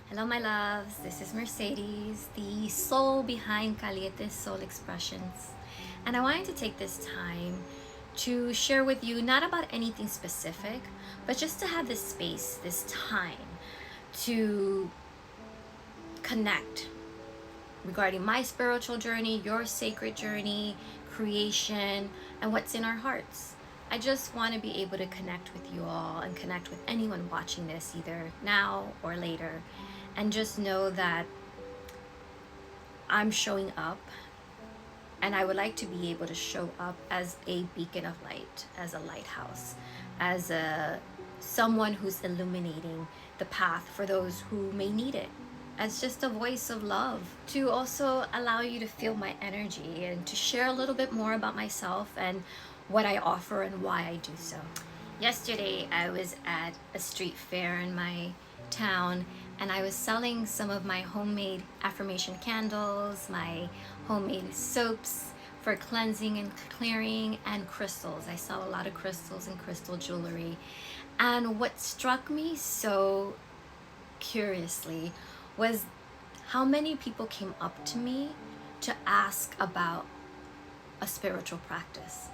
Hello, my loves. This is Mercedes, the soul behind Caliente Soul Expressions. And I wanted to take this time to share with you not about anything specific, but just to have this space, this time to connect regarding my spiritual journey, your sacred journey, creation, and what's in our hearts. I just want to be able to connect with you all and connect with anyone watching this either now or later, and just know that I'm showing up, and I would like to be able to show up as a beacon of light, as a lighthouse, as a someone who's illuminating the path for those who may need it, as just a voice of love, to also allow you to feel my energy and to share a little bit more about myself and what I offer and why I do so. Yesterday, I was at a street fair in my town, and I was selling some of my homemade affirmation candles, my homemade soaps for cleansing and clearing, and crystals. I sell a lot of crystals and crystal jewelry. And what struck me so curiously was how many people came up to me to ask about a spiritual practice,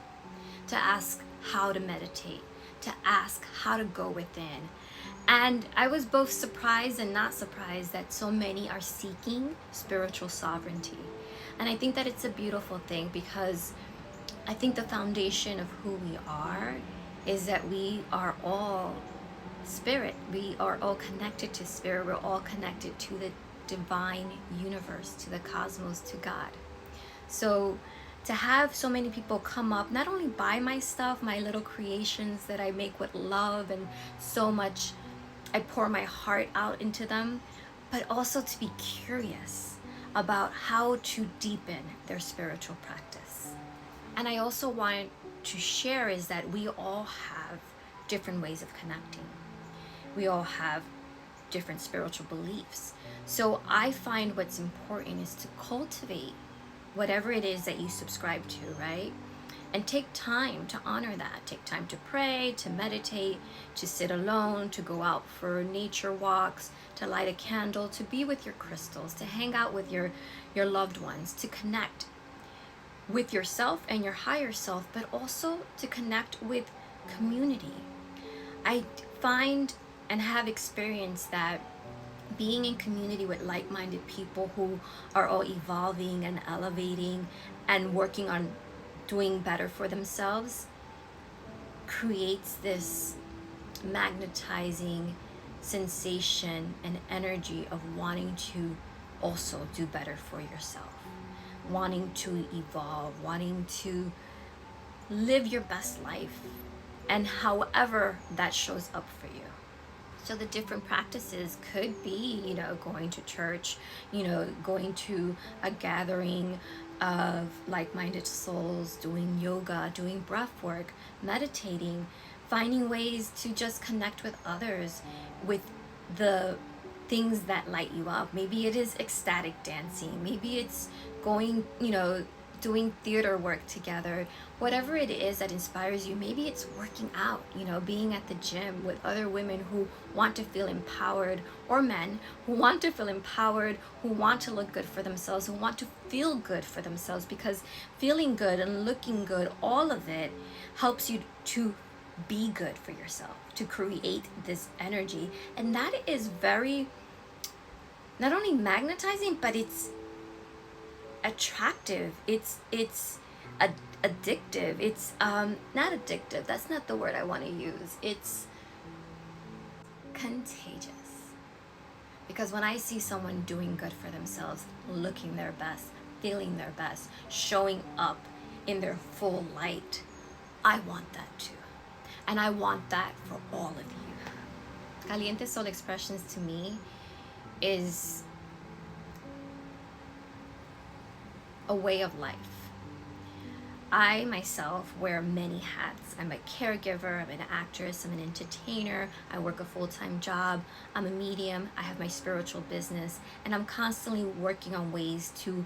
to ask how to meditate, to ask how to go within. And I was both surprised and not surprised that so many are seeking spiritual sovereignty. And I think that it's a beautiful thing, because I think the foundation of who we are is that we are all spirit. We are all connected to spirit. We're all connected to the divine universe, to the cosmos, to God. So to have so many people come up, not only buy my stuff, my little creations that I make with love and so much, I pour my heart out into them, but also to be curious about how to deepen their spiritual practice. And I also want to share is that we all have different ways of connecting. We all have different spiritual beliefs. So I find what's important is to cultivate whatever it is that you subscribe to, right? And take time to honor that. Take time to pray, to meditate, to sit alone, to go out for nature walks, to light a candle, to be with your crystals, to hang out with your loved ones, to connect with yourself and your higher self, but also to connect with community. I find and have experienced that being in community with like-minded people who are all evolving and elevating and working on doing better for themselves creates this magnetizing sensation and energy of wanting to also do better for yourself, wanting to evolve, wanting to live your best life, and however that shows up for you. So the different practices could be, going to church, going to a gathering of like-minded souls, doing yoga, doing breath work, meditating, finding ways to just connect with others with the things that light you up. Maybe it is ecstatic dancing. Maybe it's going, doing theater work together. Whatever it is that inspires you, maybe it's working out, being at the gym with other women who want to feel empowered, or men who want to feel empowered, who want to look good for themselves, who want to feel good for themselves, because feeling good and looking good, all of it helps you to be good for yourself, to create this energy. And that is very, not only magnetizing, but it's attractive, it's addictive, it's not addictive, that's not the word I want to use, it's contagious. Because when I see someone doing good for themselves, looking their best, feeling their best, showing up in their full light, I want that too. And I want that for all of you. Caliente Soul Expressions to me is a way of life. I myself wear many hats. I'm a caregiver, I'm an actress, I'm an entertainer, I work a full-time job, I'm a medium, I have my spiritual business, and I'm constantly working on ways to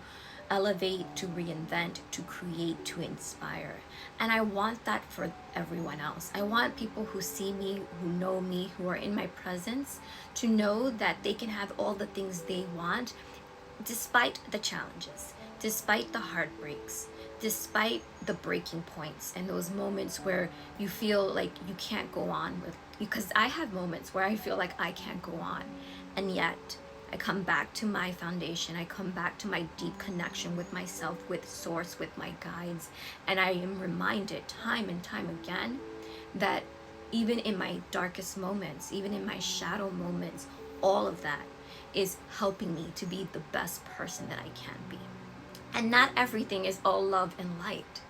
elevate, to reinvent, to create, to inspire. And I want that for everyone else. I want people who see me, who know me, who are in my presence, to know that they can have all the things they want despite the challenges, despite the heartbreaks, despite the breaking points and those moments where you feel like you can't go on with, because I have moments where I feel like I can't go on, and yet I come back to my foundation. I come back to my deep connection with myself, with source, with my guides, and I am reminded time and time again that even in my darkest moments, even in my shadow moments, all of that is helping me to be the best person that I can be. And not everything is all love and light.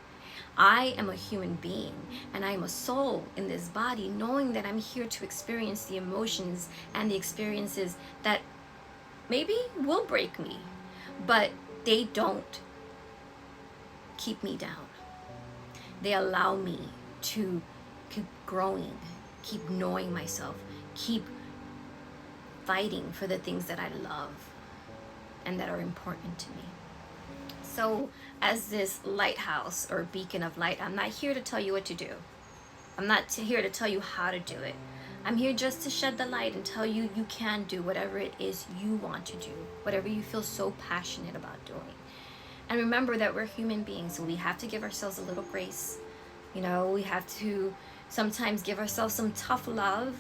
I am a human being and I am a soul in this body, knowing that I'm here to experience the emotions and the experiences that maybe will break me, but they don't keep me down. They allow me to keep growing, keep knowing myself, keep fighting for the things that I love and that are important to me. So as this lighthouse or beacon of light, I'm not here to tell you what to do. I'm not here to tell you how to do it. I'm here just to shed the light and tell you you can do whatever it is you want to do, whatever you feel so passionate about doing. And remember that we're human beings, so we have to give ourselves a little grace. You know, we have to sometimes give ourselves some tough love,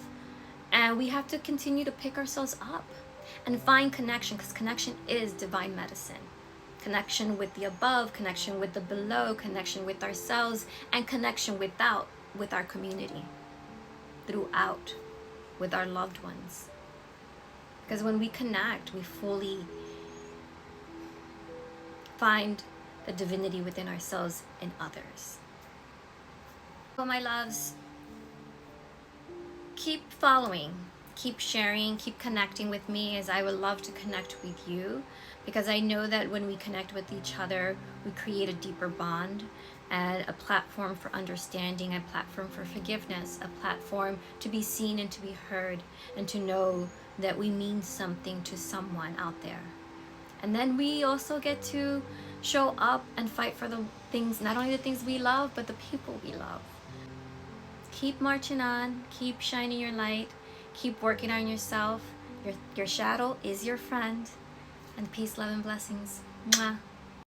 and we have to continue to pick ourselves up and find connection, because connection is divine medicine. Connection with the above, connection with the below, connection with ourselves, and connection with our community, throughout, with our loved ones. Because when we connect, we fully find the divinity within ourselves and others. Well, my loves, keep following, keep sharing, keep connecting with me, as I would love to connect with you, because I know that when we connect with each other, we create a deeper bond and a platform for understanding, a platform for forgiveness, a platform to be seen and to be heard, and to know that we mean something to someone out there. And then we also get to show up and fight for the things, not only the things we love, but the people we love. Keep marching on, keep shining your light, keep working on yourself. Your shadow is your friend. And peace, love, and blessings. Mwah.